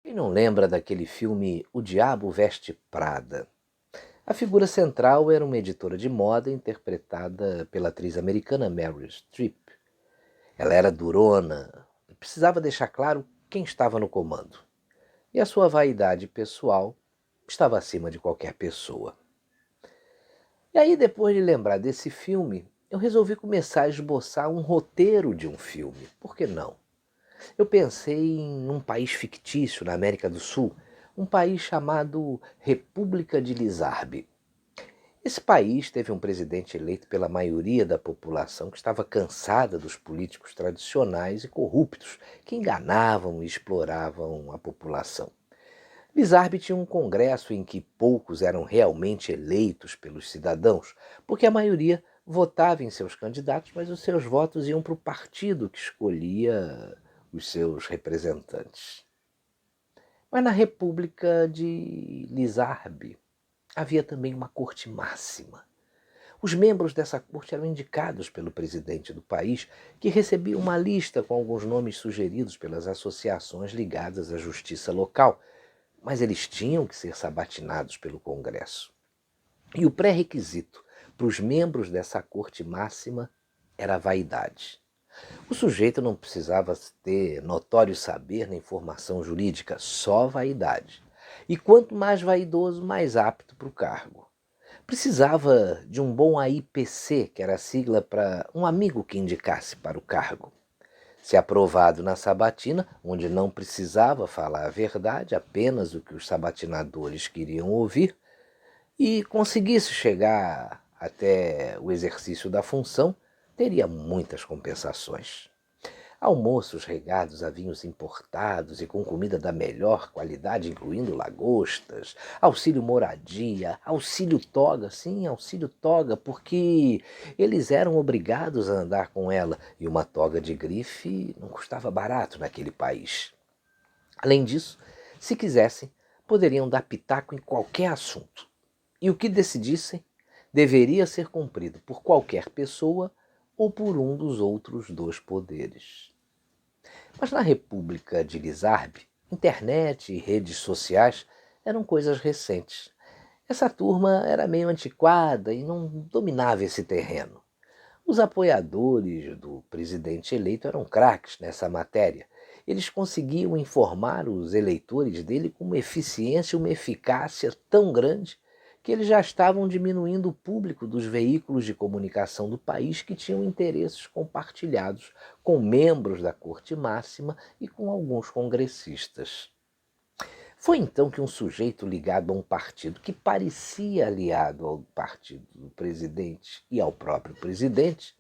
Quem não lembra daquele filme O Diabo Veste Prada? A figura central era uma editora de moda interpretada pela atriz americana Meryl Streep. Ela era durona e precisava deixar claro quem estava no comando. E a sua vaidade pessoal estava acima de qualquer pessoa. E aí, depois de lembrar desse filme, eu resolvi começar a esboçar um roteiro de um filme. Por que não? Eu pensei em um país fictício na América do Sul, um país chamado República de Lizarbe. Esse país teve um presidente eleito pela maioria da população que estava cansada dos políticos tradicionais e corruptos que enganavam e exploravam a população. Lizarbe tinha um congresso em que poucos eram realmente eleitos pelos cidadãos, porque a maioria votava em seus candidatos, mas os seus votos iam para o partido que escolhia os seus representantes. Mas na República de Lizarbe havia também uma corte máxima. Os membros dessa corte eram indicados pelo presidente do país, que recebia uma lista com alguns nomes sugeridos pelas associações ligadas à justiça local, mas eles tinham que ser sabatinados pelo Congresso. E o pré-requisito para os membros dessa corte máxima era a vaidade. O sujeito não precisava ter notório saber nem formação jurídica, só vaidade. E quanto mais vaidoso, mais apto para o cargo. Precisava de um bom AIPC, que era a sigla para um amigo que indicasse para o cargo. Se aprovado na sabatina, onde não precisava falar a verdade, apenas o que os sabatinadores queriam ouvir, e conseguisse chegar até o exercício da função, teria muitas compensações. Almoços regados a vinhos importados e com comida da melhor qualidade, incluindo lagostas, auxílio moradia, auxílio toga, sim, auxílio toga, porque eles eram obrigados a andar com ela e uma toga de grife não custava barato naquele país. Além disso, se quisessem, poderiam dar pitaco em qualquer assunto. E o que decidissem deveria ser cumprido por qualquer pessoa ou por um dos outros dois poderes. Mas na República de Lizarbe, internet e redes sociais eram coisas recentes. Essa turma era meio antiquada e não dominava esse terreno. Os apoiadores do presidente eleito eram craques nessa matéria. Eles conseguiam informar os eleitores dele com uma eficiência e uma eficácia tão grande que eles já estavam diminuindo o público dos veículos de comunicação do país que tinham interesses compartilhados com membros da Corte Máxima e com alguns congressistas. Foi então que um sujeito ligado a um partido que parecia aliado ao partido do presidente e ao próprio presidente,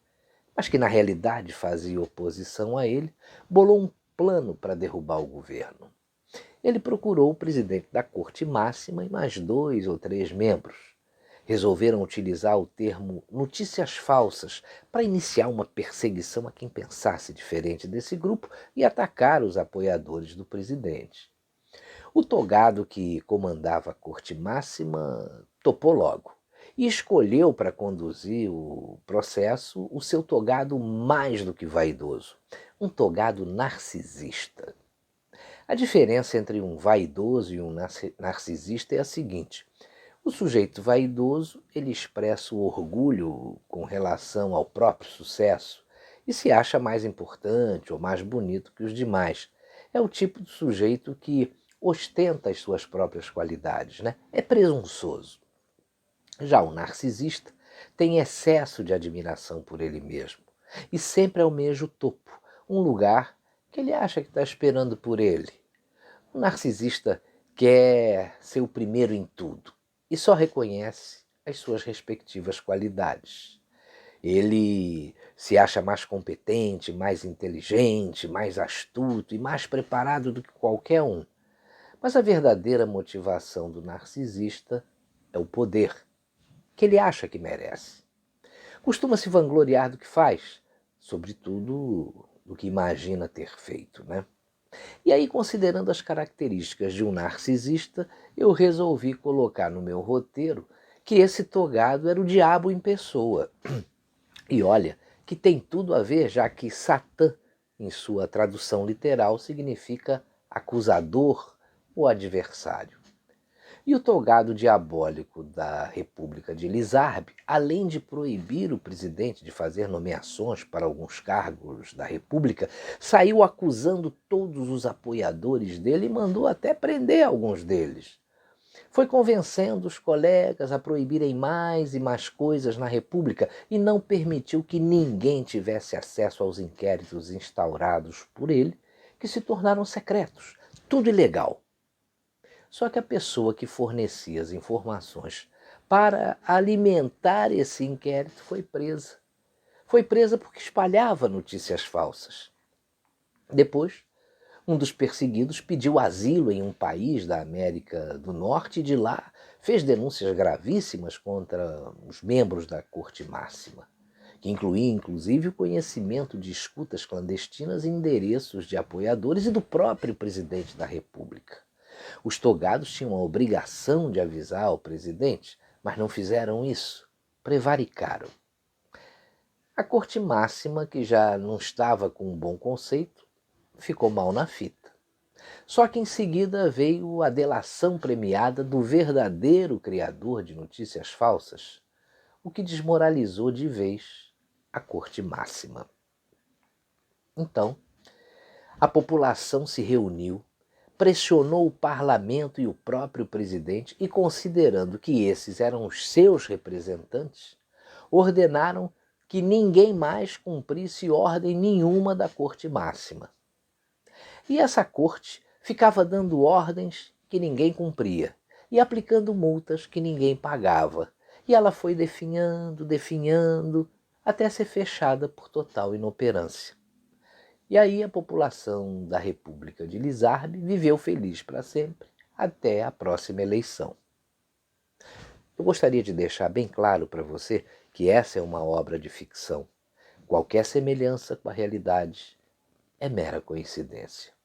mas que na realidade fazia oposição a ele, bolou um plano para derrubar o governo. Ele procurou o presidente da Corte Máxima e mais 2 ou 3 membros. Resolveram utilizar o termo notícias falsas para iniciar uma perseguição a quem pensasse diferente desse grupo e atacar os apoiadores do presidente. O togado que comandava a Corte Máxima topou logo e escolheu para conduzir o processo o seu togado mais do que vaidoso, um togado narcisista. A diferença entre um vaidoso e um narcisista é a seguinte: o sujeito vaidoso, ele expressa o orgulho com relação ao próprio sucesso e se acha mais importante ou mais bonito que os demais. É o tipo de sujeito que ostenta as suas próprias qualidades, né? É presunçoso. Já o narcisista tem excesso de admiração por ele mesmo e sempre almeja o topo, um lugar que ele acha que está esperando por ele. O narcisista quer ser o primeiro em tudo e só reconhece as suas respectivas qualidades. Ele se acha mais competente, mais inteligente, mais astuto e mais preparado do que qualquer um. Mas a verdadeira motivação do narcisista é o poder, que ele acha que merece. Costuma se vangloriar do que faz, sobretudo do que imagina ter feito, né? E aí, considerando as características de um narcisista, eu resolvi colocar no meu roteiro que esse togado era o diabo em pessoa. E olha, que tem tudo a ver, já que Satã, em sua tradução literal, significa acusador o adversário. E o togado diabólico da República de Lizarbe, além de proibir o presidente de fazer nomeações para alguns cargos da República, saiu acusando todos os apoiadores dele e mandou até prender alguns deles. Foi convencendo os colegas a proibirem mais e mais coisas na República e não permitiu que ninguém tivesse acesso aos inquéritos instaurados por ele, que se tornaram secretos. Tudo ilegal. Só que a pessoa que fornecia as informações para alimentar esse inquérito foi presa. Foi presa porque espalhava notícias falsas. Depois, um dos perseguidos pediu asilo em um país da América do Norte e de lá fez denúncias gravíssimas contra os membros da Corte Máxima, que incluía inclusive o conhecimento de escutas clandestinas em endereços de apoiadores e do próprio presidente da República. Os togados tinham a obrigação de avisar o presidente, mas não fizeram isso. Prevaricaram. A Corte Máxima, que já não estava com um bom conceito, ficou mal na fita. Só que em seguida veio a delação premiada do verdadeiro criador de notícias falsas, o que desmoralizou de vez a Corte Máxima. Então, a população se reuniu, pressionou o parlamento e o próprio presidente e, considerando que esses eram os seus representantes, ordenaram que ninguém mais cumprisse ordem nenhuma da Corte Máxima. E essa corte ficava dando ordens que ninguém cumpria e aplicando multas que ninguém pagava. E ela foi definhando, até ser fechada por total inoperância. E aí a população da República de Lizarbe viveu feliz para sempre, até a próxima eleição. Eu gostaria de deixar bem claro para você que essa é uma obra de ficção. Qualquer semelhança com a realidade é mera coincidência.